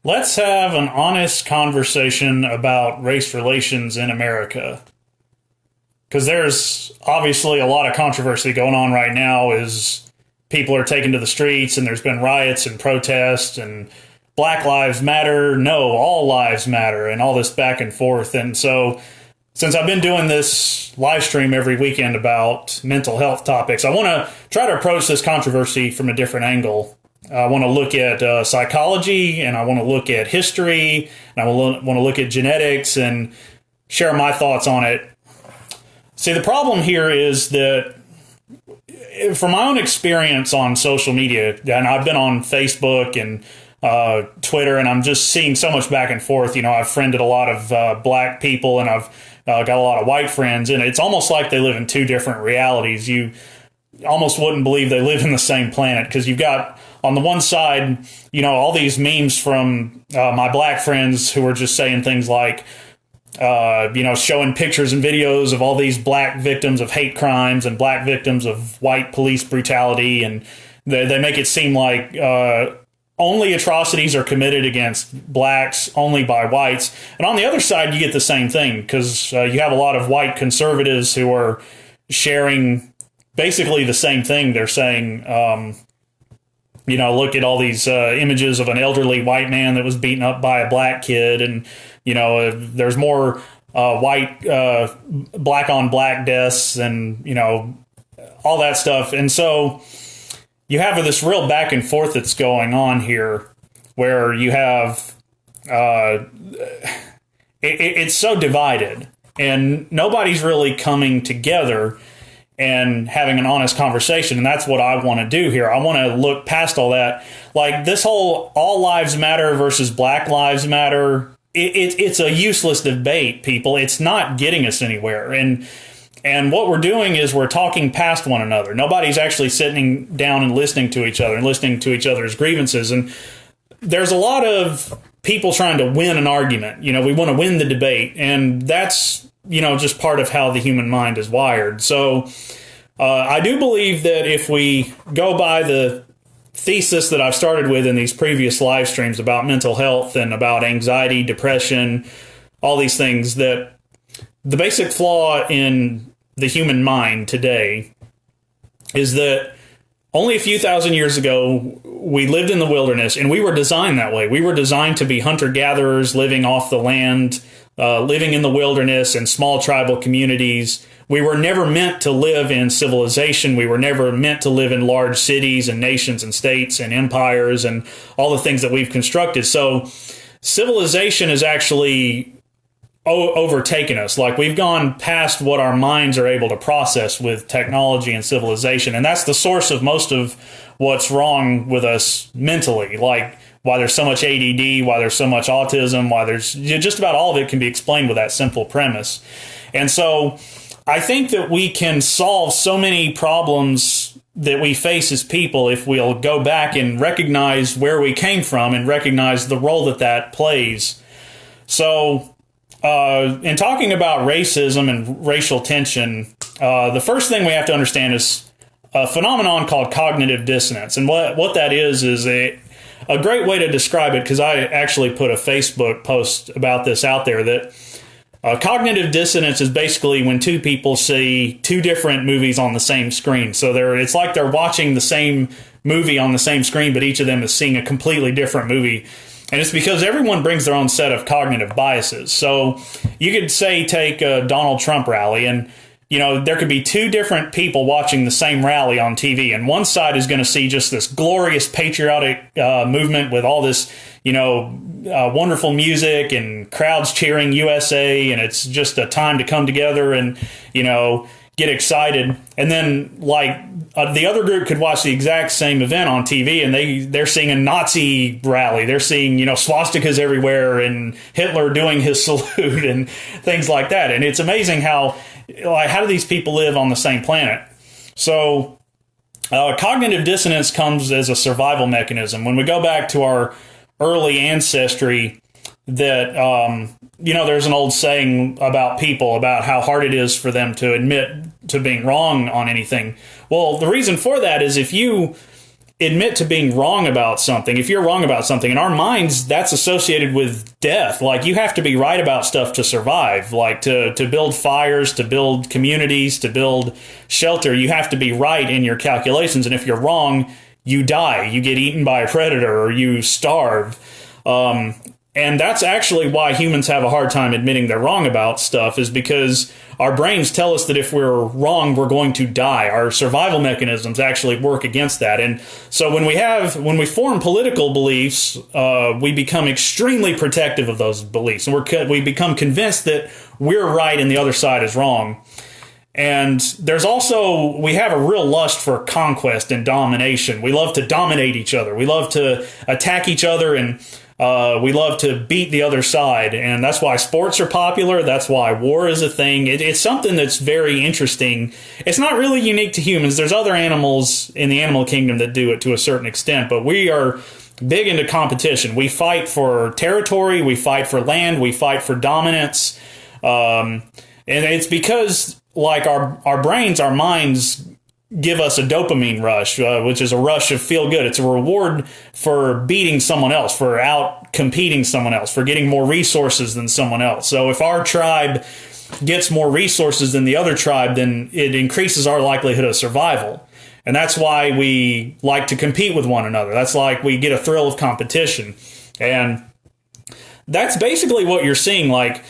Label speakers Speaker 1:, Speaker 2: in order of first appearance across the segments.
Speaker 1: Let's have an honest conversation about race relations in America. Because there's obviously a lot of controversy going on right now as people are taken to the streets and there's been riots and protests and Black Lives Matter, no, all lives matter, and all this back and forth. And so since I've been doing this live stream every weekend about mental health topics, I want to try to approach this controversy from a different angle. I want to look at psychology, and I want to look at history, and I want to look at genetics and share my thoughts on it. See, the problem here is that from my own experience on social media, and I've been on Facebook and Twitter, and I'm just seeing so much back and forth. You know, I've friended a lot of black people, and I've got a lot of white friends, and it's almost like they live in two different realities. You almost wouldn't believe they live in the same planet, because you've got on the one side, you know, all these memes from my black friends who are just saying things like, showing pictures and videos of all these black victims of hate crimes and black victims of white police brutality. And they make it seem like only atrocities are committed against blacks, only by whites. And on the other side, you get the same thing, because you have a lot of white conservatives who are sharing basically the same thing. They're saying, look at all these images of an elderly white man that was beaten up by a black kid. And, there's more black on black deaths and, all that stuff. And so you have this real back and forth that's going on here where you have it's so divided and nobody's really coming together and having an honest conversation. And that's what I want to do here. I want to look past all that. Like this whole all lives matter versus Black Lives Matter. It's a useless debate, people. It's not getting us anywhere. And what we're doing is we're talking past one another. Nobody's actually sitting down and listening to each other and listening to each other's grievances. And there's a lot of people trying to win an argument. We want to win the debate. And that's, just part of how the human mind is wired. So I do believe that if we go by the thesis that I've started with in these previous live streams about mental health and about anxiety, depression, all these things, that the basic flaw in the human mind today is that only a few thousand years ago, we lived in the wilderness, and we were designed that way. We were designed to be hunter-gatherers, living off the land, living in the wilderness and small tribal communities. We were never meant to live in civilization. We were never meant to live in large cities and nations and states and empires and all the things that we've constructed. So civilization is actually overtaken us. Like, we've gone past what our minds are able to process with technology and civilization. And that's the source of most of what's wrong with us mentally. Like, why there's so much ADD, why there's so much autism, why there's just about all of it can be explained with that simple premise. And so I think that we can solve so many problems that we face as people if we'll go back and recognize where we came from and recognize the role that plays. So in talking about racism and racial tension, the first thing we have to understand is a phenomenon called cognitive dissonance. And what that is a great way to describe it, because I actually put a Facebook post about this out there, that cognitive dissonance is basically when two people see two different movies on the same screen. So it's like they're watching the same movie on the same screen, but each of them is seeing a completely different movie. And it's because everyone brings their own set of cognitive biases. So you could say, take a Donald Trump rally, and there could be two different people watching the same rally on TV. And one side is going to see just this glorious patriotic movement with all this, wonderful music and crowds cheering USA. And it's just a time to come together and, get excited. And then the other group could watch the exact same event on TV, and they're seeing a Nazi rally. They're seeing, swastikas everywhere and Hitler doing his salute and things like that. And it's amazing how do these people live on the same planet? So cognitive dissonance comes as a survival mechanism. When we go back to our early ancestry, that, there's an old saying about people, about how hard it is for them to admit to being wrong on anything. Well, the reason for that is if you admit to being wrong about something, if you're wrong about something, in our minds, that's associated with death. Like, you have to be right about stuff to survive, like to build fires, to build communities, to build shelter. You have to be right in your calculations. And if you're wrong, you die, you get eaten by a predator, or you starve. And that's actually why humans have a hard time admitting they're wrong about stuff, is because our brains tell us that if we're wrong, we're going to die. Our survival mechanisms actually work against that. And so when we form political beliefs, we become extremely protective of those beliefs. And we become convinced that we're right and the other side is wrong. And we have a real lust for conquest and domination. We love to dominate each other. We love to attack each other, and we love to beat the other side. And that's why sports are popular. That's why war is a thing. It's something that's very interesting. It's not really unique to humans. There's other animals in the animal kingdom that do it to a certain extent, but we are big into competition. We fight for territory. We fight for land. We fight for dominance. And it's because, like, our brains, our minds give us a dopamine rush, which is a rush of feel good. It's a reward for beating someone else, for out competing someone else, for getting more resources than someone else. So if our tribe gets more resources than the other tribe, then it increases our likelihood of survival. And that's why we like to compete with one another. That's like we get a thrill of competition. And that's basically what you're seeing. Like,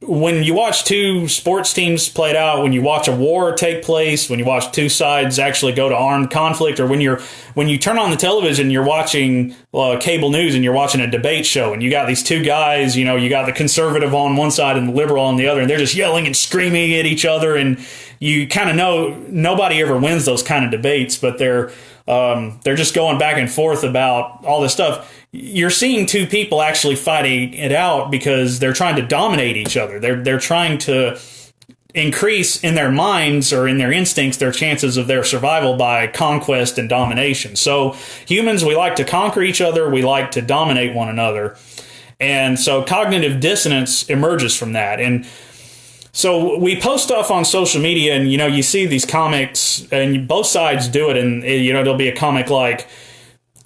Speaker 1: when you watch two sports teams played out, when you watch a war take place, when you watch two sides actually go to armed conflict, or when you turn on the television, you're watching cable news and you're watching a debate show, and you got these two guys, you got the conservative on one side and the liberal on the other, and they're just yelling and screaming at each other, and you kind of know nobody ever wins those kind of debates, but they're just going back and forth about all this stuff. You're seeing two people actually fighting it out because they're trying to dominate each other. They're trying to increase in their minds or in their instincts their chances of their survival by conquest and domination. So humans, we like to conquer each other. We like to dominate one another. And so cognitive dissonance emerges from that. And so we post stuff on social media, and, you see these comics, and both sides do it. And, there'll be a comic like,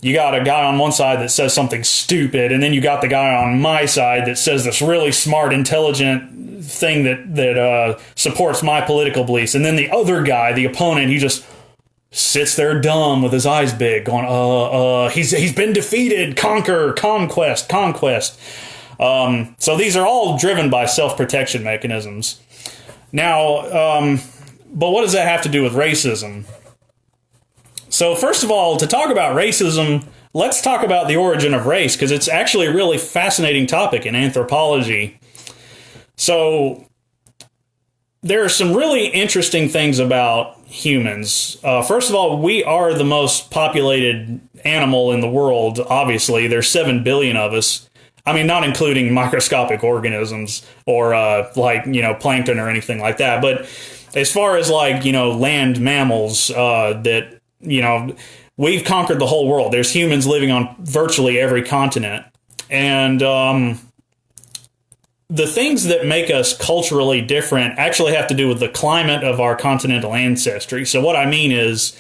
Speaker 1: you got a guy on one side that says something stupid, and then you got the guy on my side that says this really smart, intelligent thing that supports my political beliefs. And then the other guy, the opponent, he just sits there dumb with his eyes big, going, he's been defeated, conquest. So these are all driven by self-protection mechanisms. Now, but what does that have to do with racism? So first of all, to talk about racism, let's talk about the origin of race, because it's actually a really fascinating topic in anthropology. So there are some really interesting things about humans. First of all, we are the most populated animal in the world, obviously. There's 7 billion of us. I mean, not including microscopic organisms or plankton or anything like that. But as far as land mammals that, we've conquered the whole world. There's humans living on virtually every continent. And the things that make us culturally different actually have to do with the climate of our continental ancestry. So what I mean is,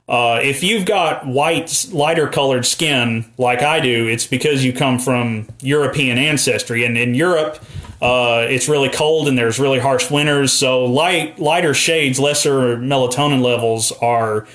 Speaker 1: if you've got lighter colored skin like I do, it's because you come from European ancestry. And in Europe, it's really cold and there's really harsh winters. So lighter shades, lesser melatonin levels are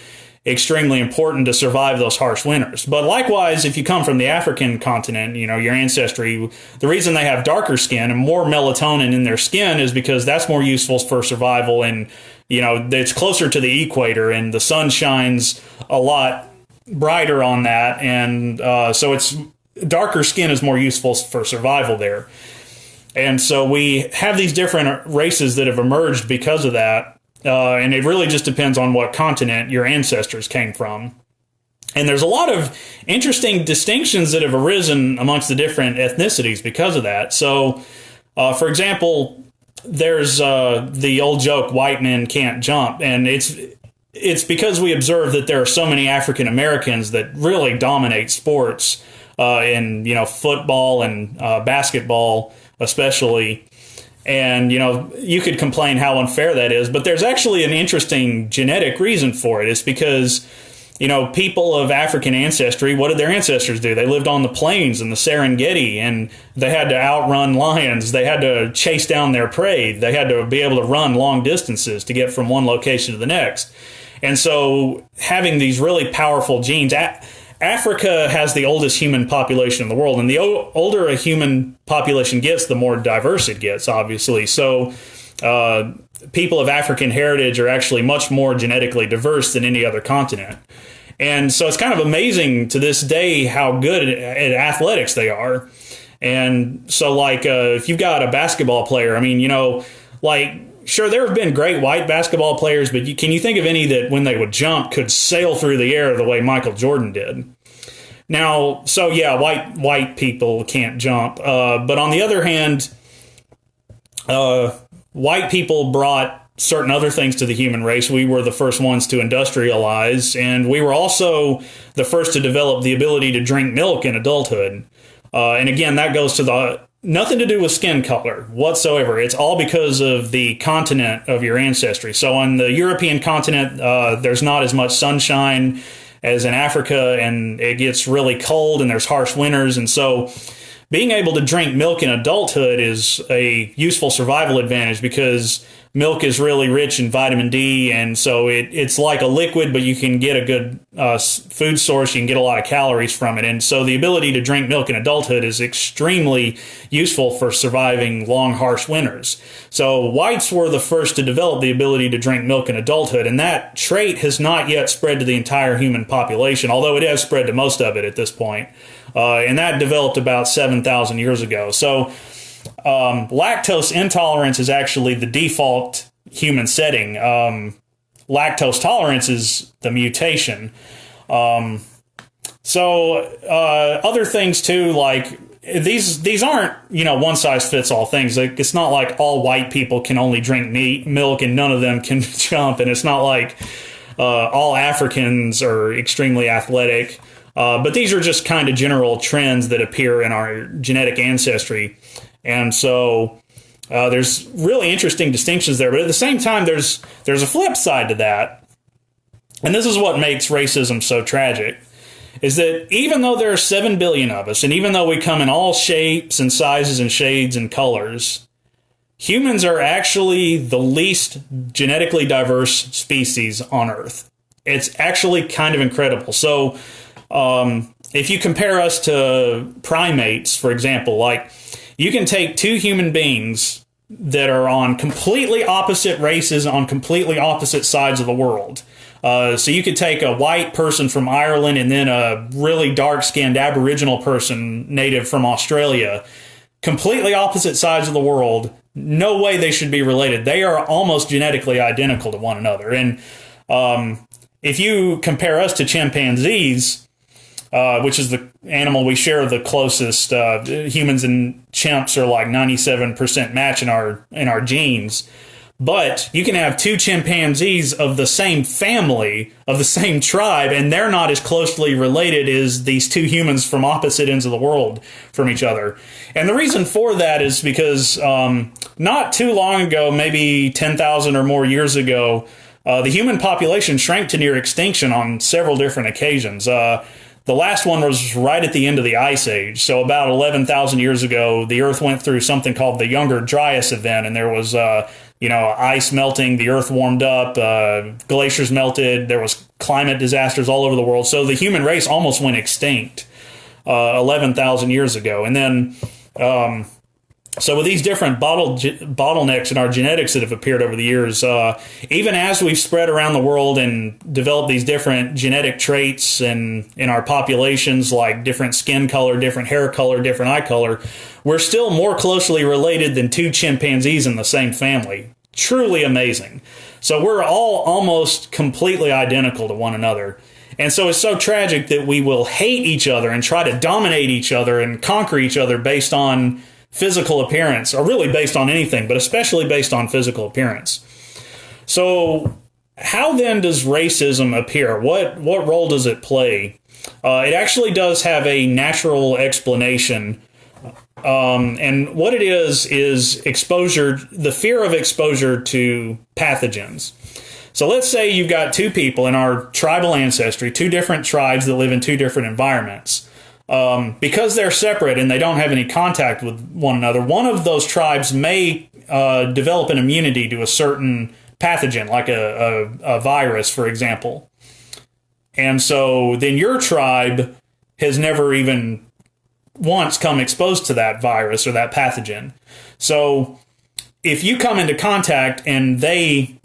Speaker 1: extremely important to survive those harsh winters. But likewise, if you come from the African continent, your ancestry, the reason they have darker skin and more melatonin in their skin is because that's more useful for survival. And, it's closer to the equator and the sun shines a lot brighter on that. And so it's darker skin is more useful for survival there. And so we have these different races that have emerged because of that. And it really just depends on what continent your ancestors came from. And there's a lot of interesting distinctions that have arisen amongst the different ethnicities because of that. So, for example, there's the old joke, white men can't jump. And it's because we observe that there are so many African Americans that really dominate sports in, football and basketball especially. And, you could complain how unfair that is, but there's actually an interesting genetic reason for it. It's because people of African ancestry, what did their ancestors do? They lived on the plains in the Serengeti, and they had to outrun lions. They had to chase down their prey. They had to be able to run long distances to get from one location to the next. And so having these really powerful genes, Africa has the oldest human population in the world, and the older a human population gets, the more diverse it gets, obviously. So people of African heritage are actually much more genetically diverse than any other continent. And so it's kind of amazing to this day how good at athletics they are. And so, if you've got a basketball player, sure, there have been great white basketball players, but can you think of any that when they would jump could sail through the air the way Michael Jordan did? Now, so yeah, white people can't jump. But on the other hand, white people brought certain other things to the human race. We were the first ones to industrialize, and we were also the first to develop the ability to drink milk in adulthood. And again, that goes to nothing to do with skin color whatsoever. It's all because of the continent of your ancestry. So on the European continent, there's not as much sunshine as in Africa, and it gets really cold and there's harsh winters. And so being able to drink milk in adulthood is a useful survival advantage because milk is really rich in vitamin D, and so it's like a liquid, but you can get a good food source. You can get a lot of calories from it, and so the ability to drink milk in adulthood is extremely useful for surviving long, harsh winters. So whites were the first to develop the ability to drink milk in adulthood, and that trait has not yet spread to the entire human population, although it has spread to most of it at this point. And that developed about 7,000 years ago. So lactose intolerance is actually the default human setting. Lactose tolerance is the mutation. Other things too, like these aren't, one size fits all things. Like, it's not like all white people can only drink milk and none of them can jump. And it's not like all Africans are extremely athletic. But these are just kind of general trends that appear in our genetic ancestry. And so there's really interesting distinctions there. But at the same time, there's a flip side to that. And this is what makes racism so tragic, is that even though there are 7 billion of us, and even though we come in all shapes and sizes and shades and colors, humans are actually the least genetically diverse species on Earth. It's actually kind of incredible. So if you compare us to primates, for example, like you can take two human beings that are on completely opposite races on completely opposite sides of the world. So you could take a white person from Ireland and then a really dark-skinned Aboriginal person native from Australia. Completely opposite sides of the world. No way they should be related. They are almost genetically identical to one another. And if you compare us to chimpanzees, which is the animal we share the closest. Humans and chimps are like 97% match in our genes. But you can have two chimpanzees of the same family, of the same tribe, and they're not as closely related as these two humans from opposite ends of the world from each other. And the reason for that is because not too long ago, maybe 10,000 or more years ago, the human population shrank to near extinction on several different occasions. The last one was right at the end of the Ice Age. So about 11,000 years ago, the Earth went through something called the Younger Dryas event, and there was ice melting, the Earth warmed up, glaciers melted, there was climate disasters all over the world. So the human race almost went extinct 11,000 years ago. And then so with these different bottlenecks in our genetics that have appeared over the years, even as we've spread around the world and developed these different genetic traits in our populations, like different skin color, different hair color, different eye color, we're still more closely related than two chimpanzees in the same family. Truly amazing. So we're all almost completely identical to one another. And so it's so tragic that we will hate each other and try to dominate each other and conquer each other based on physical appearance, or really based on anything, but especially based on physical appearance. So how then does racism appear? What role does it play? It actually does have a natural explanation. And what it is exposure, the fear of exposure to pathogens. So let's say you've got two people in our tribal ancestry, two different tribes that live in two different environments. Because they're separate and they don't have any contact with one another, one of those tribes may develop an immunity to a certain pathogen, like a virus, for example. And so then your tribe has never even once come exposed to that virus or that pathogen. So if you come into contact and they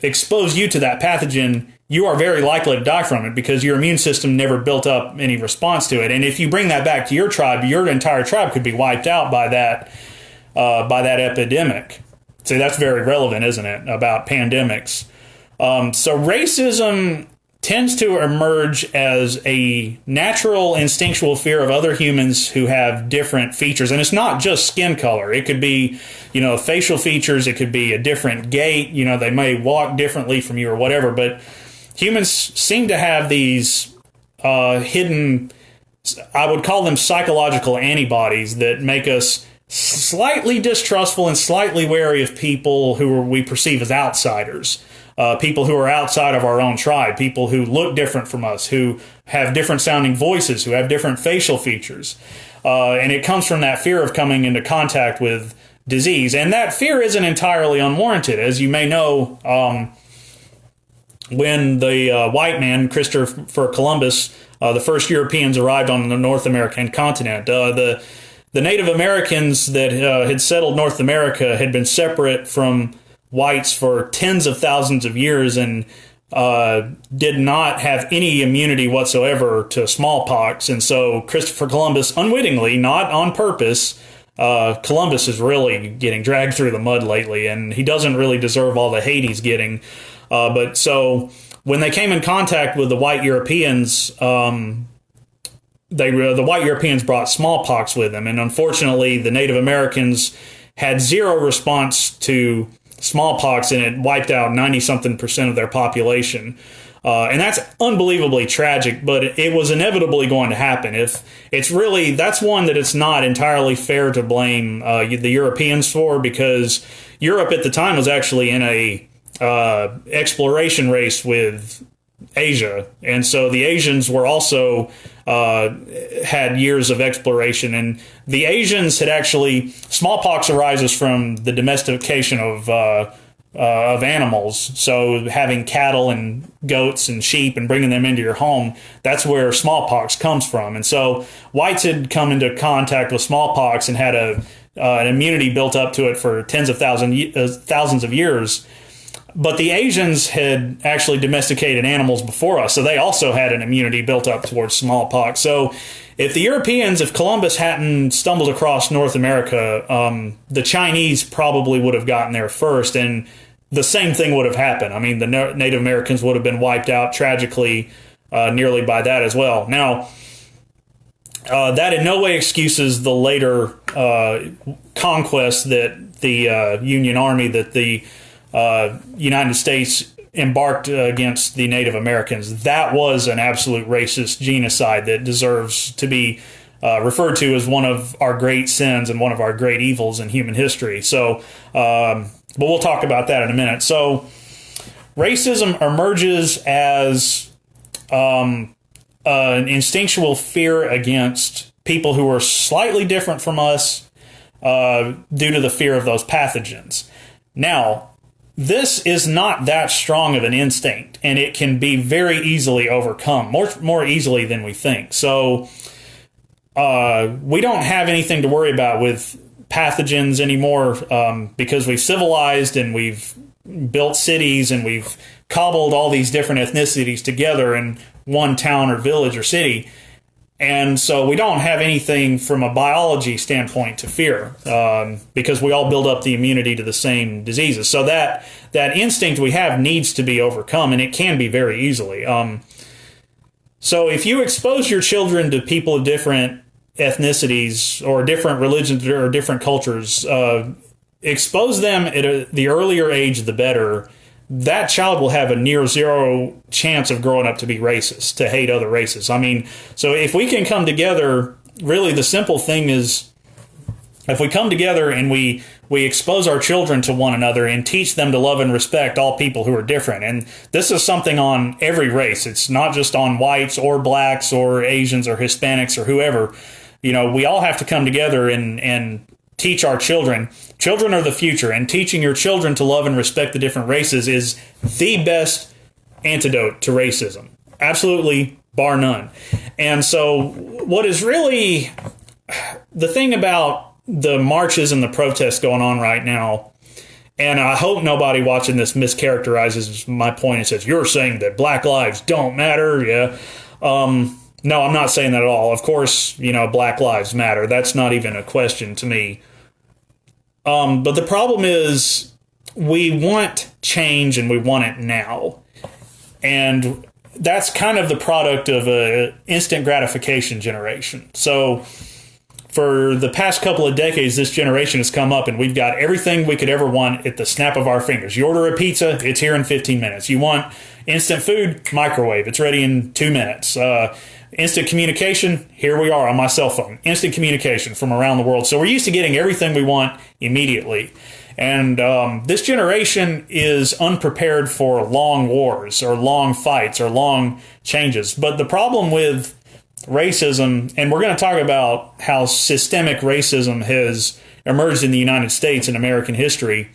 Speaker 1: expose you to that pathogen, you are very likely to die from it because your immune system never built up any response to it. And if you bring that back to your tribe, your entire tribe could be wiped out by that epidemic. So that's very relevant, isn't it, about pandemics? So racism tends to emerge as a natural instinctual fear of other humans who have different features. And it's not just skin color. It could be, facial features. It could be a different gait. They may walk differently from you or whatever. But humans seem to have these hidden, I would call them psychological antibodies that make us slightly distrustful and slightly wary of people who we perceive as outsiders. People who are outside of our own tribe, people who look different from us, who have different sounding voices, who have different facial features. And it comes from that fear of coming into contact with disease. And that fear isn't entirely unwarranted. As you may know, when the white man, Christopher Columbus, the first Europeans arrived on the North American continent, the Native Americans that had settled North America had been separate from whites for tens of thousands of years and did not have any immunity whatsoever to smallpox. And so Christopher Columbus, unwittingly, not on purpose, Columbus is really getting dragged through the mud lately, and he doesn't really deserve all the hate he's getting. But so when they came in contact with the white Europeans, the white Europeans brought smallpox with them. And unfortunately, the Native Americans had zero response to smallpox, and it wiped out 90-something% of their population. And that's unbelievably tragic, but it was inevitably going to happen. That's one that it's not entirely fair to blame the Europeans for, because Europe at the time was actually in a exploration race with Asia. And so the Asians were also had years of exploration, and the Asians had actually, smallpox arises from the domestication of animals. So having cattle and goats and sheep and bringing them into your home, that's where smallpox comes from. And so whites had come into contact with smallpox and had an immunity built up to it for tens of thousands of years. But the Asians had actually domesticated animals before us, so they also had an immunity built up towards smallpox. So if Columbus hadn't stumbled across North America, the Chinese probably would have gotten there first, and the same thing would have happened. I mean, the Native Americans would have been wiped out tragically nearly by that as well. Now, that in no way excuses the later conquest that the Union Army, that the United States embarked against the Native Americans. That was an absolute racist genocide that deserves to be referred to as one of our great sins and one of our great evils in human history. So, but we'll talk about that in a minute. So, racism emerges as an instinctual fear against people who are slightly different from us due to the fear of those pathogens. Now, this is not that strong of an instinct, and it can be very easily overcome, more easily than we think. So we don't have anything to worry about with pathogens anymore because we've civilized and we've built cities and we've cobbled all these different ethnicities together in one town or village or city. And so we don't have anything from a biology standpoint to fear because we all build up the immunity to the same diseases. So that instinct we have needs to be overcome, and it can be very easily. So if you expose your children to people of different ethnicities or different religions or different cultures, expose them at the earlier age, the better. That child will have a near zero chance of growing up to be racist, to hate other races. I mean, so if we can come together, really the simple thing is if we come together and we expose our children to one another and teach them to love and respect all people who are different. And this is something on every race. It's not just on whites or blacks or Asians or Hispanics or whoever. We all have to come together and teach our children. Children are the future, and teaching your children to love and respect the different races is the best antidote to racism. Absolutely, bar none. And so what is really the thing about the marches and the protests going on right now, and I hope nobody watching this mischaracterizes my point and says, you're saying that black lives don't matter. Yeah. No, I'm not saying that at all. Of course, black lives matter. That's not even a question to me. But the problem is we want change and we want it now. And that's kind of the product of a instant gratification generation. So for the past couple of decades, this generation has come up and we've got everything we could ever want at the snap of our fingers. You order a pizza, it's here in 15 minutes. You want instant food, microwave, it's ready in 2 minutes. Instant communication, here we are on my cell phone. Instant communication from around the world. So we're used to getting everything we want immediately. And this generation is unprepared for long wars or long fights or long changes. But the problem with racism, and we're going to talk about how systemic racism has emerged in the United States in American history.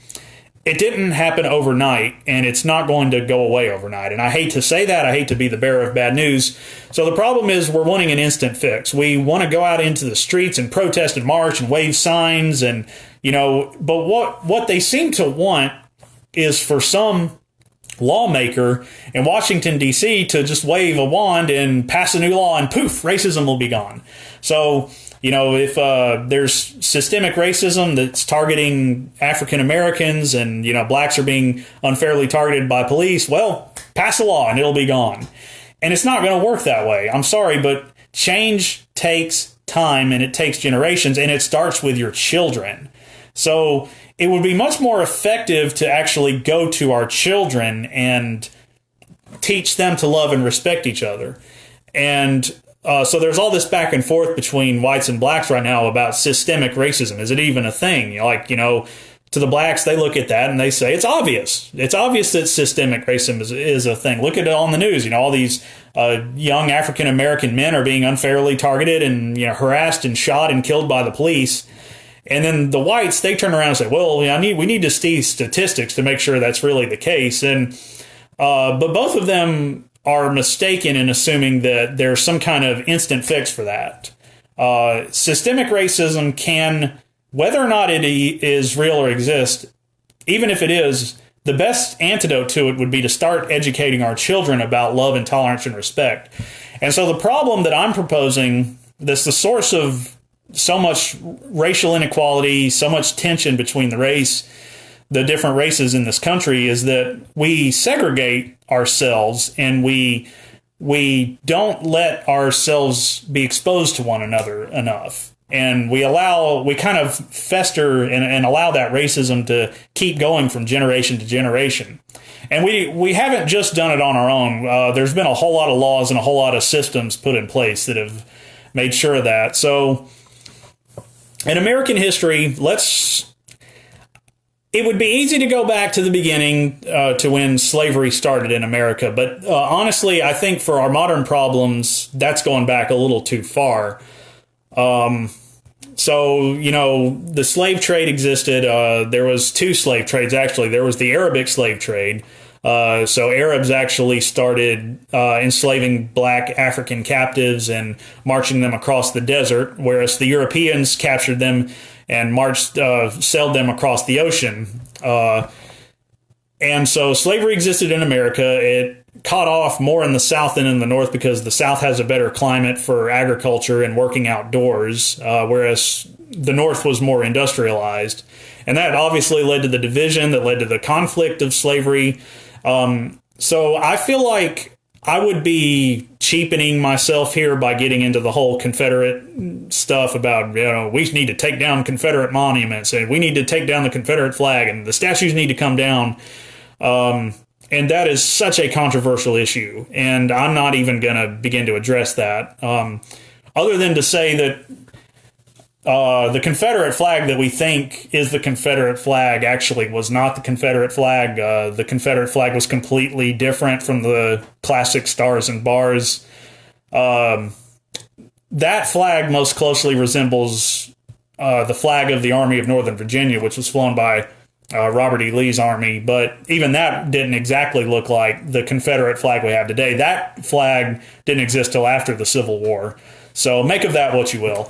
Speaker 1: It didn't happen overnight, and it's not going to go away overnight. And I hate to say that. I hate to be the bearer of bad news. So the problem is we're wanting an instant fix. We want to go out into the streets and protest and march and wave signs, and but what they seem to want is for some lawmaker in Washington, D.C. to just wave a wand and pass a new law and poof, racism will be gone. So, if there's systemic racism that's targeting African Americans and, blacks are being unfairly targeted by police, well, pass a law and it'll be gone. And it's not going to work that way. I'm sorry, but change takes time and it takes generations, and it starts with your children. So it would be much more effective to actually go to our children and teach them to love and respect each other. And so there's all this back and forth between whites and blacks right now about systemic racism. Is it even a thing? To the blacks, they look at that and they say it's obvious. It's obvious that systemic racism is a thing. Look at it on the news. All these young African American men are being unfairly targeted and harassed and shot and killed by the police. And then the whites, they turn around and say, well, we need to see statistics to make sure that's really the case. And but both of them are mistaken in assuming that there's some kind of instant fix for that. Systemic racism can, whether or not it is real or exists, even if it is, the best antidote to it would be to start educating our children about love and tolerance and respect. And so the problem that I'm proposing, that's the source of so much racial inequality, so much tension between the different races in this country, is that we segregate ourselves and we don't let ourselves be exposed to one another enough. And we kind of fester and allow that racism to keep going from generation to generation. And we haven't just done it on our own. There's been a whole lot of laws and a whole lot of systems put in place that have made sure of that. So in American history, it would be easy to go back to the beginning to when slavery started in America. But honestly, I think for our modern problems, that's going back a little too far. So, the slave trade existed. There was two slave trades, actually. There was the Arabic slave trade. So Arabs actually started enslaving black African captives and marching them across the desert, whereas the Europeans captured them and sailed them across the ocean. And so slavery existed in America. It caught off more in the South than in the North because the South has a better climate for agriculture and working outdoors, whereas the North was more industrialized. And that obviously led to the division, that led to the conflict of slavery. So I feel like I would be cheapening myself here by getting into the whole Confederate stuff about, we need to take down Confederate monuments and we need to take down the Confederate flag and the statues need to come down. And that is such a controversial issue. And I'm not even going to begin to address that. Other than to say that The Confederate flag that we think is the Confederate flag actually was not the Confederate flag. The Confederate flag was completely different from the classic stars and bars. That flag most closely resembles the flag of the Army of Northern Virginia, which was flown by Robert E. Lee's army. But even that didn't exactly look like the Confederate flag we have today. That flag didn't exist till after the Civil War. So make of that what you will.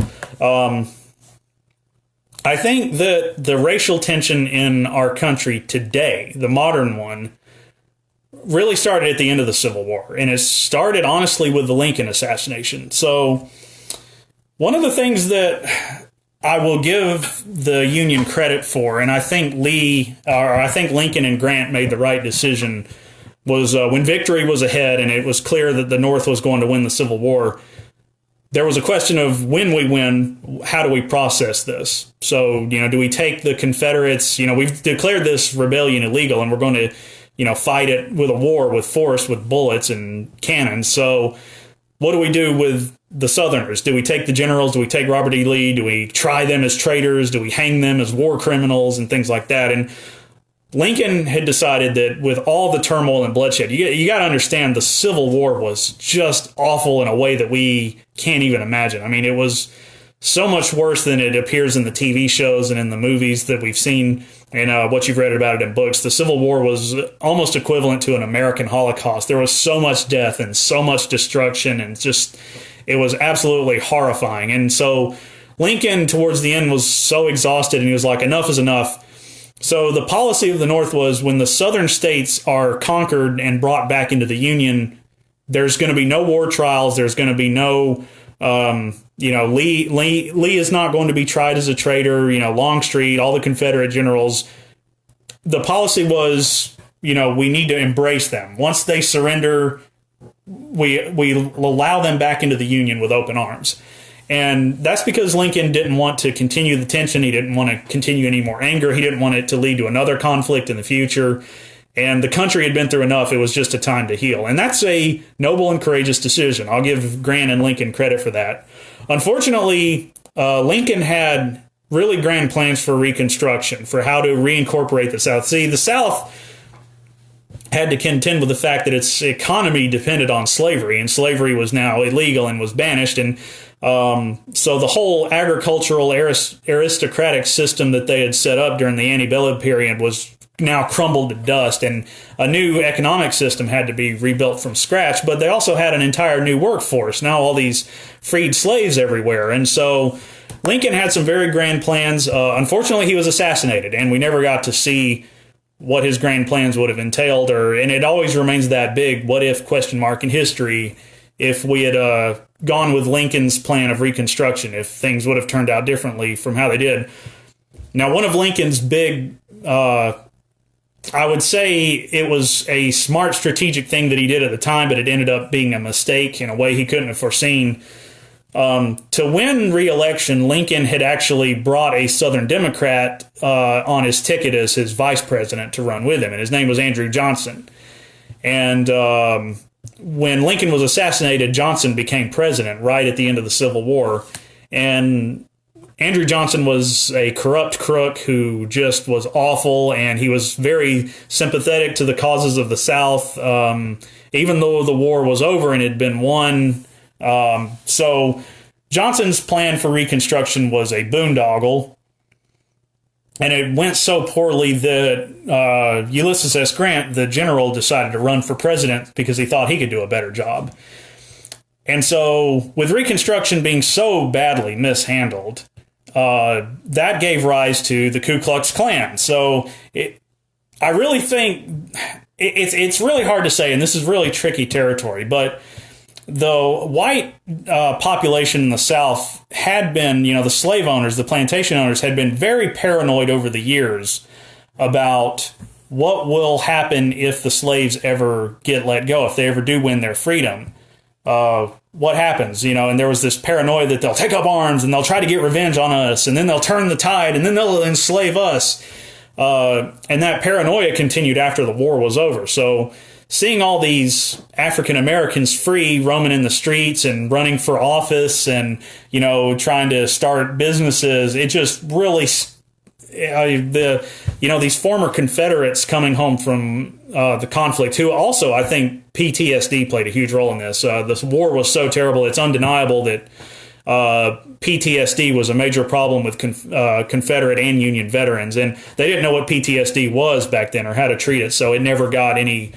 Speaker 1: I think that the racial tension in our country today, the modern one, really started at the end of the Civil War. And it started, honestly, with the Lincoln assassination. So one of the things that I will give the Union credit for, and I think Lincoln and Grant made the right decision, was when victory was ahead and it was clear that the North was going to win the Civil War, there was a question of when we win, how do we process this? So, do we take the Confederates, we've declared this rebellion illegal and we're going to, fight it with a war, with force, with bullets and cannons. So what do we do with the Southerners? Do we take the generals? Do we take Robert E. Lee? Do we try them as traitors? Do we hang them as war criminals and things like that? And Lincoln had decided that with all the turmoil and bloodshed, you got to understand the Civil War was just awful in a way that we can't even imagine. I mean, it was so much worse than it appears in the TV shows and in the movies that we've seen and what you've read about it in books. The Civil War was almost equivalent to an American Holocaust. There was so much death and so much destruction, and it was absolutely horrifying. And so Lincoln, towards the end, was so exhausted, and he was like, enough is enough. So the policy of the North was, when the southern states are conquered and brought back into the Union, there's going to be no war trials. There's going to be no, Lee is not going to be tried as a traitor. Longstreet, all the Confederate generals. The policy was, we need to embrace them. Once they surrender, we allow them back into the Union with open arms. And that's because Lincoln didn't want to continue the tension. He didn't want to continue any more anger. He didn't want it to lead to another conflict in the future. And the country had been through enough. It was just a time to heal. And that's a noble and courageous decision. I'll give Grant and Lincoln credit for that. Unfortunately, Lincoln had really grand plans for Reconstruction, for how to reincorporate the South. See, the South had to contend with the fact that its economy depended on slavery, and slavery was now illegal and was banished. And so the whole agricultural aristocratic system that they had set up during the antebellum period was now crumbled to dust, and a new economic system had to be rebuilt from scratch. But they also had an entire new workforce, now all these freed slaves everywhere. And so Lincoln had some very grand plans. Unfortunately, he was assassinated, and we never got to see what his grand plans would have entailed, and it always remains that big what if question mark in history. If we had gone with Lincoln's plan of Reconstruction, if things would have turned out differently from how they did. Now, one of Lincoln's big, I would say it was a smart strategic thing that he did at the time, but it ended up being a mistake in a way he couldn't have foreseen. To win re-election, Lincoln had actually brought a Southern Democrat on his ticket as his vice president to run with him, and his name was Andrew Johnson. And when Lincoln was assassinated, Johnson became president right at the end of the Civil War. And Andrew Johnson was a corrupt crook who just was awful, and he was very sympathetic to the causes of the South, even though the war was over and had been won. So Johnson's plan for Reconstruction was a boondoggle, and it went so poorly that Ulysses S. Grant, the general, decided to run for president because he thought he could do a better job. And so with Reconstruction being so badly mishandled, that gave rise to the Ku Klux Klan. So I really think it's really hard to say, and this is really tricky territory, but the white population in the South had been, the slave owners, the plantation owners, had been very paranoid over the years about what will happen if the slaves ever get let go, if they ever do win their freedom. What happens, and there was this paranoia that they'll take up arms and they'll try to get revenge on us, and then they'll turn the tide, and then they'll enslave us. And that paranoia continued after the war was over. So seeing all these African Americans free, roaming in the streets and running for office and, trying to start businesses, it just really, these former Confederates coming home from the conflict, who also, I think PTSD played a huge role in this. This war was so terrible, it's undeniable that PTSD was a major problem with Confederate and Union veterans, and they didn't know what PTSD was back then or how to treat it, so it never got any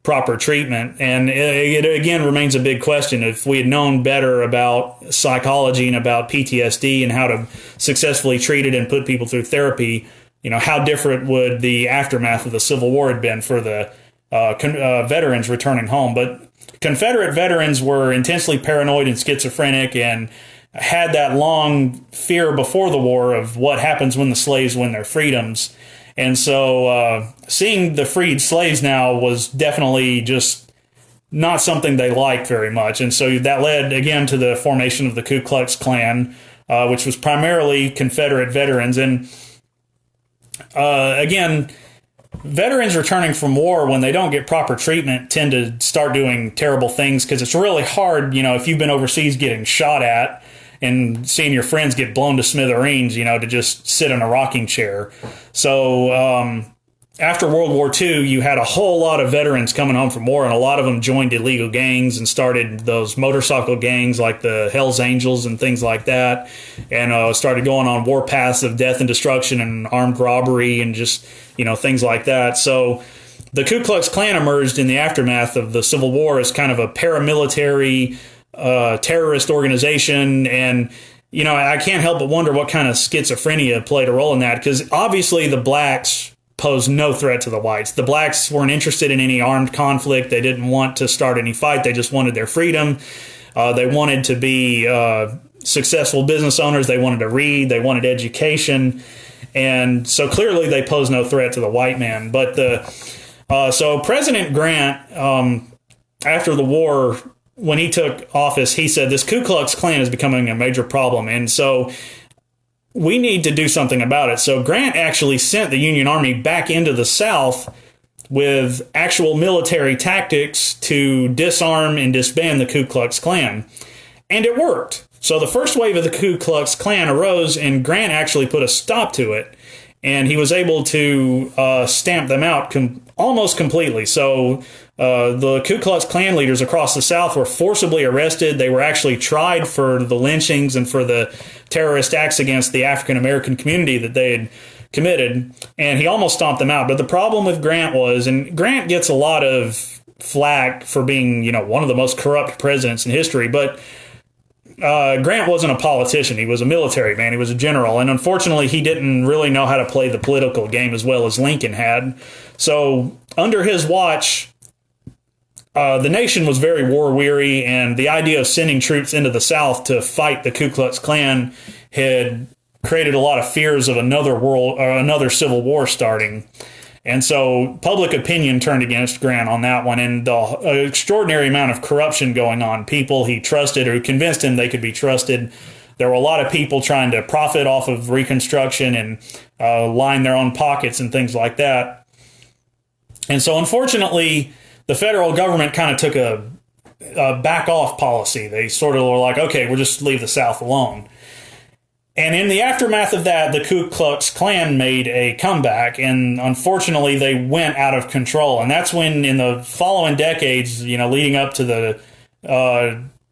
Speaker 1: proper treatment. And it again remains a big question. If we had known better about psychology and about PTSD and how to successfully treat it and put people through therapy, how different would the aftermath of the Civil War have been for the veterans returning home. But Confederate veterans were intensely paranoid and schizophrenic and had that long fear before the war of what happens when the slaves win their freedoms. And so seeing the freed slaves now was definitely just not something they liked very much. And so that led, again, to the formation of the Ku Klux Klan, which was primarily Confederate veterans. And again, veterans returning from war, when they don't get proper treatment, tend to start doing terrible things, because it's really hard, if you've been overseas getting shot at and seeing your friends get blown to smithereens, to just sit in a rocking chair. So after World War II, you had a whole lot of veterans coming home from war, and a lot of them joined illegal gangs and started those motorcycle gangs like the Hells Angels and things like that, and started going on war paths of death and destruction and armed robbery and just, things like that. So the Ku Klux Klan emerged in the aftermath of the Civil War as kind of a paramilitary terrorist organization. And, I can't help but wonder what kind of schizophrenia played a role in that, because obviously the blacks posed no threat to the whites. The blacks weren't interested in any armed conflict. They didn't want to start any fight. They just wanted their freedom. They wanted to be successful business owners. They wanted to read. They wanted education. And so clearly they posed no threat to the white man. But so President Grant, after the war, when he took office, he said this Ku Klux Klan is becoming a major problem. And so we need to do something about it. So Grant actually sent the Union Army back into the South with actual military tactics to disarm and disband the Ku Klux Klan. And it worked. So the first wave of the Ku Klux Klan arose, and Grant actually put a stop to it. And he was able to stamp them out almost completely. So the Ku Klux Klan leaders across the South were forcibly arrested. They were actually tried for the lynchings and for the terrorist acts against the African American community that they had committed. And he almost stomped them out. But the problem with Grant was, and Grant gets a lot of flack for being, one of the most corrupt presidents in history, but Grant wasn't a politician. He was a military man. He was a general. And unfortunately, he didn't really know how to play the political game as well as Lincoln had. So under his watch, the nation was very war weary, and the idea of sending troops into the South to fight the Ku Klux Klan had created a lot of fears of another civil war starting. And so public opinion turned against Grant on that one, and the extraordinary amount of corruption going on. People he trusted or convinced him they could be trusted. There were a lot of people trying to profit off of Reconstruction and line their own pockets and things like that. And so unfortunately, the federal government kind of took a back off policy. They sort of were like, okay, we'll just leave the South alone. And in the aftermath of that, the Ku Klux Klan made a comeback, and unfortunately they went out of control. And that's when, in the following decades, leading up to the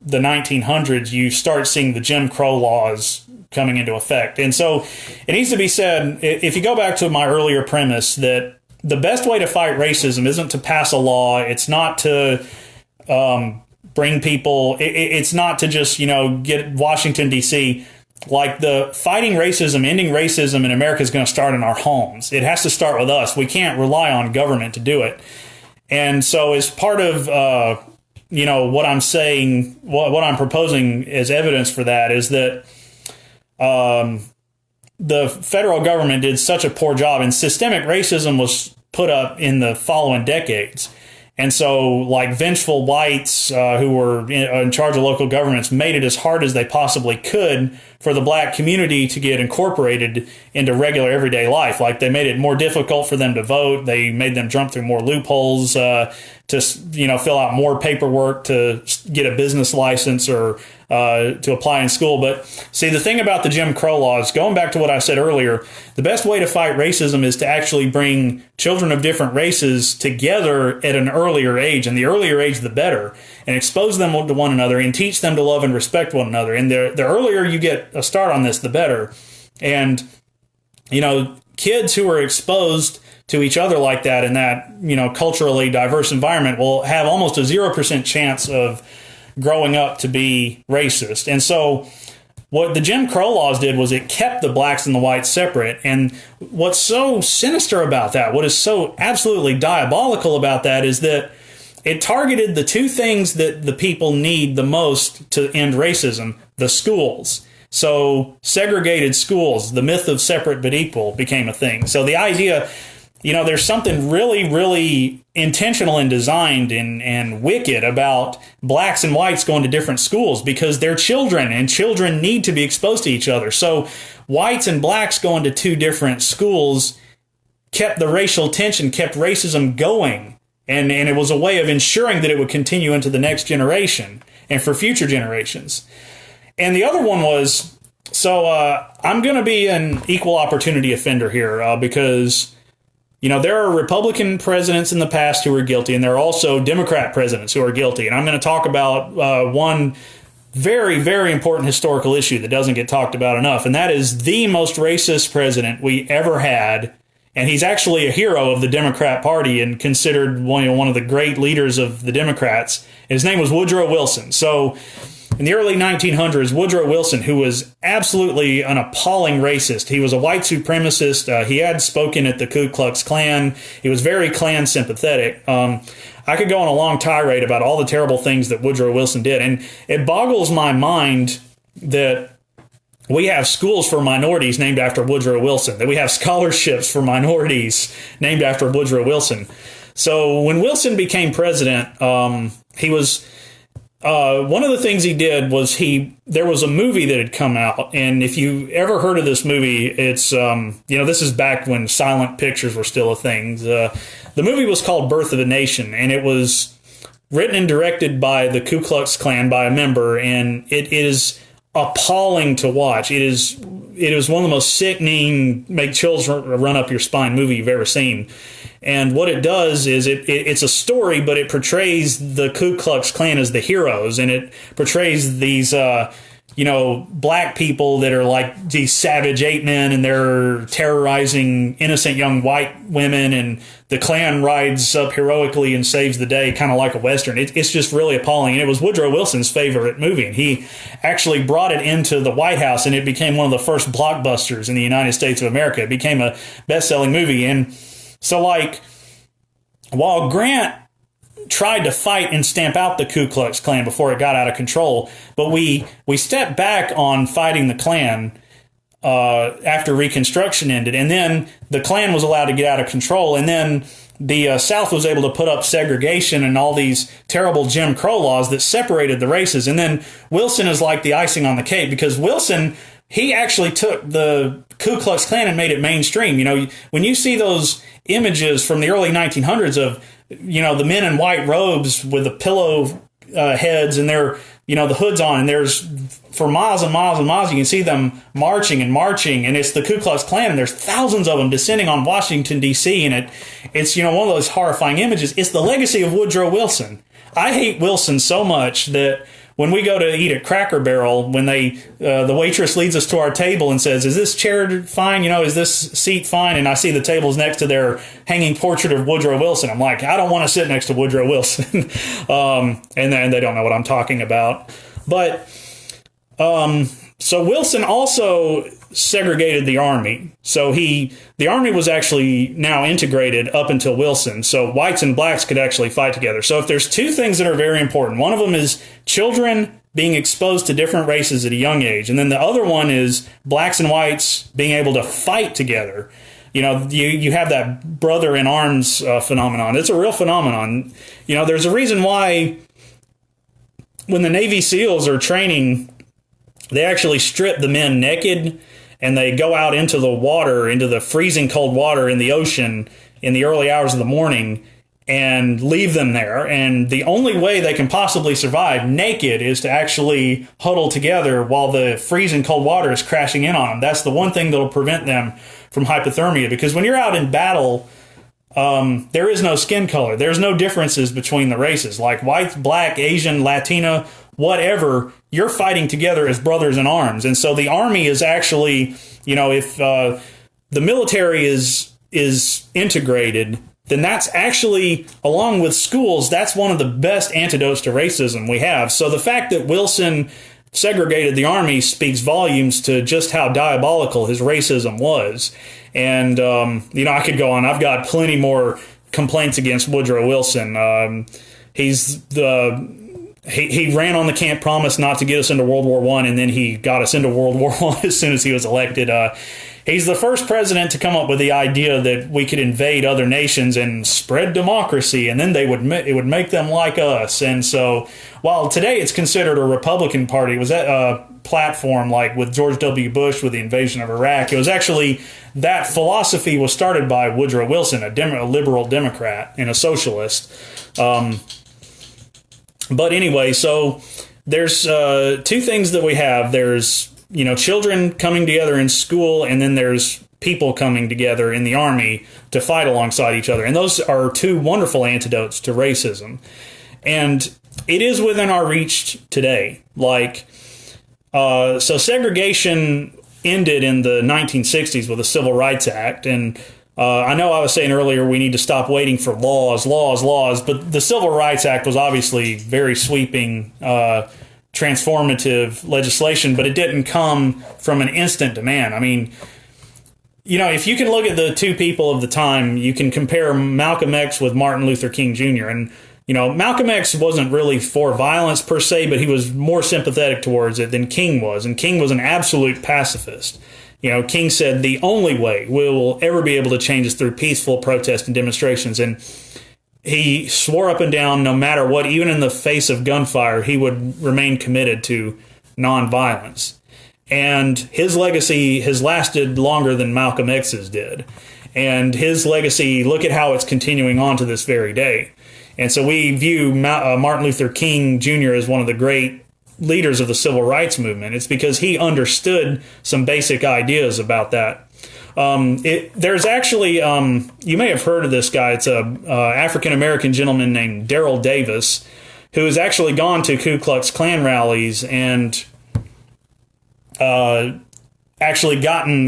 Speaker 1: 1900s, you start seeing the Jim Crow laws coming into effect. And so it needs to be said, if you go back to my earlier premise, that the best way to fight racism isn't to pass a law. It's not to bring people, it's not to just, get Washington, D.C., like the fighting racism, ending racism in America is going to start in our homes. It has to start with us. We can't rely on government to do it. And so as part of, what I'm saying, what I'm proposing as evidence for that is that the federal government did such a poor job, and systemic racism was put up in the following decades. And so, like, vengeful whites who were in charge of local governments made it as hard as they possibly could for the black community to get incorporated into regular everyday life. Like, they made it more difficult for them to vote. They made them jump through more loopholes to, fill out more paperwork to get a business license or to apply in school. But see, the thing about the Jim Crow laws, going back to what I said earlier, the best way to fight racism is to actually bring children of different races together at an earlier age. And the earlier age, the better. And expose them to one another and teach them to love and respect one another. And the earlier you get a start on this, the better. And, kids who are exposed to each other like that in that, culturally diverse environment will have almost a 0% chance of growing up to be racist. And so what the Jim Crow laws did was it kept the blacks and the whites separate. And what's so sinister about that, what is so absolutely diabolical about that, is that it targeted the two things that the people need the most to end racism: the schools. So segregated schools, the myth of separate but equal, became a thing. So the idea, there's something really, really intentional and designed and wicked about blacks and whites going to different schools, because they're children and children need to be exposed to each other. So whites and blacks going to two different schools kept the racial tension, kept racism going. And it was a way of ensuring that it would continue into the next generation and for future generations. And the other one was, I'm going to be an equal opportunity offender here because, there are Republican presidents in the past who are guilty, and there are also Democrat presidents who are guilty. And I'm going to talk about one very, very important historical issue that doesn't get talked about enough, and that is the most racist president we ever had. And he's actually a hero of the Democrat Party and considered one of the great leaders of the Democrats. His name was Woodrow Wilson. So in the early 1900s, Woodrow Wilson, who was absolutely an appalling racist, he was a white supremacist. He had spoken at the Ku Klux Klan. He was very Klan sympathetic. I could go on a long tirade about all the terrible things that Woodrow Wilson did. And it boggles my mind that we have schools for minorities named after Woodrow Wilson, that we have scholarships for minorities named after Woodrow Wilson. So when Wilson became president, he was one of the things he did was there was a movie that had come out, and if you ever heard of this movie, it's this is back when silent pictures were still a thing. The movie was called Birth of a Nation, and it was written and directed by the Ku Klux Klan, by a member, and it is appalling to watch. It is one of the most sickening, make chills run up your spine movie you've ever seen. And what it does is it's a story, but it portrays the Ku Klux Klan as the heroes, and it portrays these black people that are like these savage ape men, and they're terrorizing innocent young white women, and the Klan rides up heroically and saves the day, kind of like a Western. It's just really appalling. And it was Woodrow Wilson's favorite movie, and he actually brought it into the White House, and it became one of the first blockbusters in the United States of America. It became a best-selling movie. And so, while Grant tried to fight and stamp out the Ku Klux Klan before it got out of control, but we stepped back on fighting the Klan after Reconstruction ended, and then the Klan was allowed to get out of control, and then the South was able to put up segregation and all these terrible Jim Crow laws that separated the races. And then Wilson is like the icing on the cake, because Wilson, he actually took the Ku Klux Klan and made it mainstream. When you see those images from the early 1900s of, the men in white robes with the pillow heads and their, the hoods on, and there's for miles and miles and miles, you can see them marching, and it's the Ku Klux Klan, and there's thousands of them descending on Washington, D.C., and it's one of those horrifying images. It's the legacy of Woodrow Wilson. I hate Wilson so much that when we go to eat at Cracker Barrel, when the waitress leads us to our table and says, "Is this chair fine? Is this seat fine?" And I see the tables next to their hanging portrait of Woodrow Wilson, I'm like, I don't want to sit next to Woodrow Wilson. And then they don't know what I'm talking about. But so Wilson also segregated the Army. So the Army was actually now integrated up until Wilson. So whites and blacks could actually fight together. So if there's two things that are very important, one of them is children being exposed to different races at a young age. And then the other one is blacks and whites being able to fight together. you have that brother in arms phenomenon. It's a real phenomenon. There's a reason why when the Navy SEALs are training, they actually strip the men naked and they go out into the water, into the freezing cold water in the ocean in the early hours of the morning and leave them there. And the only way they can possibly survive naked is to actually huddle together while the freezing cold water is crashing in on them. That's the one thing that'll prevent them from hypothermia, because when you're out in battle, there is no skin color. There's no differences between the races, like white, black, Asian, Latina, whatever. You're fighting together as brothers in arms. And so the Army is actually, if the military is integrated, then that's actually, along with schools, that's one of the best antidotes to racism we have. So the fact that Wilson segregated the Army speaks volumes to just how diabolical his racism was. And, I could go on. I've got plenty more complaints against Woodrow Wilson. He ran on the Camp Promise not to get us into World War I, and then he got us into World War I as soon as he was elected. He's the first president to come up with the idea that we could invade other nations and spread democracy, and then it would make them like us. And so, while today it's considered a Republican Party, it was a platform like with George W. Bush with the invasion of Iraq. It was actually, that philosophy was started by Woodrow Wilson, a liberal Democrat and a socialist. But anyway, so there's two things that we have. There's children coming together in school, and then there's people coming together in the Army to fight alongside each other. And those are two wonderful antidotes to racism. And it is within our reach today. So segregation ended in the 1960s with the Civil Rights Act. And I know I was saying earlier we need to stop waiting for laws, but the Civil Rights Act was obviously very sweeping, transformative legislation, but it didn't come from an instant demand. I mean, if you can look at the two people of the time, you can compare Malcolm X with Martin Luther King Jr. And, Malcolm X wasn't really for violence per se, but he was more sympathetic towards it than King was. And King was an absolute pacifist. King said the only way we will ever be able to change is through peaceful protest and demonstrations. And he swore up and down, no matter what, even in the face of gunfire, he would remain committed to nonviolence. And his legacy has lasted longer than Malcolm X's did. And his legacy, look at how it's continuing on to this very day. And so we view Martin Luther King Jr. as one of the great leaders of the civil rights movement. It's because he understood some basic ideas about that. There's actually, you may have heard of this guy. It's a African-American gentleman named Daryl Davis, who has actually gone to Ku Klux Klan rallies and actually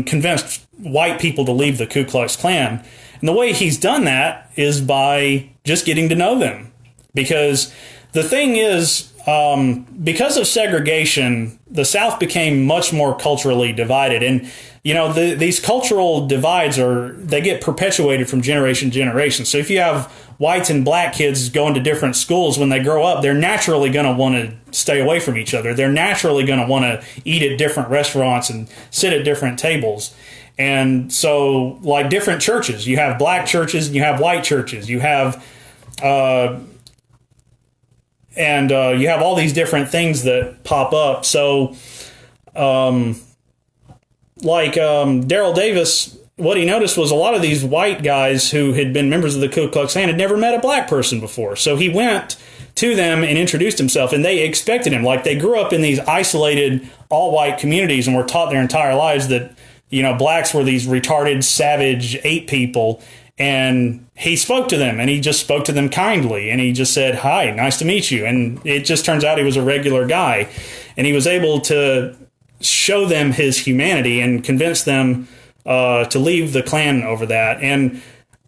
Speaker 1: convinced white people to leave the Ku Klux Klan. And the way he's done that is by just getting to know them. Because the thing is, because of segregation, the South became much more culturally divided. And, these cultural divides they get perpetuated from generation to generation. So if you have whites and black kids going to different schools, when they grow up, they're naturally going to want to stay away from each other. They're naturally going to want to eat at different restaurants and sit at different tables. And so, like different churches, you have black churches and you have white churches. You have you have all these different things that pop up. So, Daryl Davis, what he noticed was a lot of these white guys who had been members of the Ku Klux Klan had never met a black person before. So he went to them and introduced himself, and they expected him. Like, they grew up in these isolated, all-white communities and were taught their entire lives that, blacks were these retarded, savage ape people. And he spoke to them, and he just spoke to them kindly. And he just said, "Hi, nice to meet you." And it just turns out he was a regular guy. And he was able to show them his humanity and convince them to leave the Klan over that. And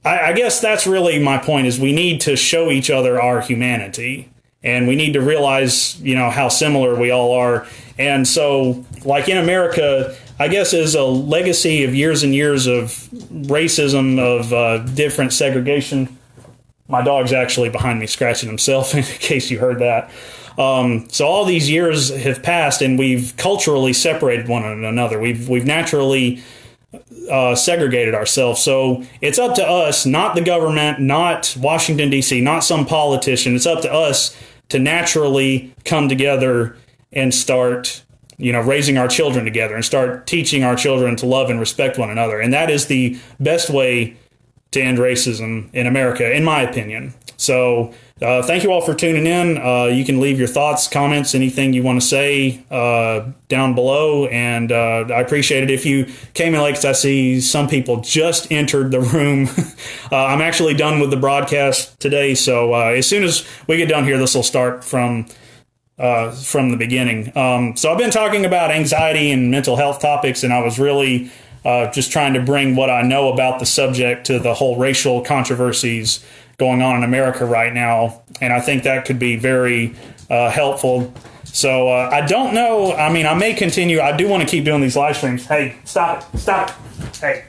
Speaker 1: I guess that's really my point, is we need to show each other our humanity. And we need to realize, how similar we all are. And so, like in America, I guess is a legacy of years and years of racism, of different segregation. My dog's actually behind me scratching himself, in case you heard that. So all these years have passed, and we've culturally separated one another. We've naturally segregated ourselves. So it's up to us, not the government, not Washington, D.C., not some politician. It's up to us to naturally come together and start, raising our children together and start teaching our children to love and respect one another. And that is the best way to end racism in America, in my opinion. So thank you all for tuning in. You can leave your thoughts, comments, anything you want to say down below. And I appreciate it. If you came in late, 'cause I see some people just entered the room. I'm actually done with the broadcast today. So as soon as we get done here, this will start from the beginning. So I've been talking about anxiety and mental health topics, and I was really just trying to bring what I know about the subject to the whole racial controversies going on in America right now. And I think that could be very helpful. So I don't know. I mean, I may continue. I do want to keep doing these live streams. Hey, stop it. Stop it. Hey.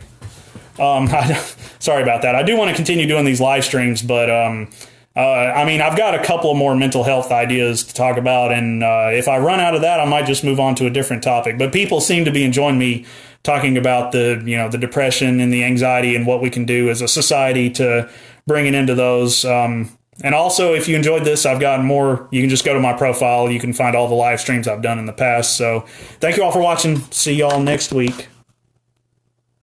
Speaker 1: Sorry about that. I do want to continue doing these live streams, but I mean, I've got a couple of more mental health ideas to talk about. And if I run out of that, I might just move on to a different topic. But people seem to be enjoying me talking about the depression and the anxiety and what we can do as a society to bring it into those. And also, if you enjoyed this, I've got more. You can just go to my profile. You can find all the live streams I've done in the past. So thank you all for watching. See y'all next week.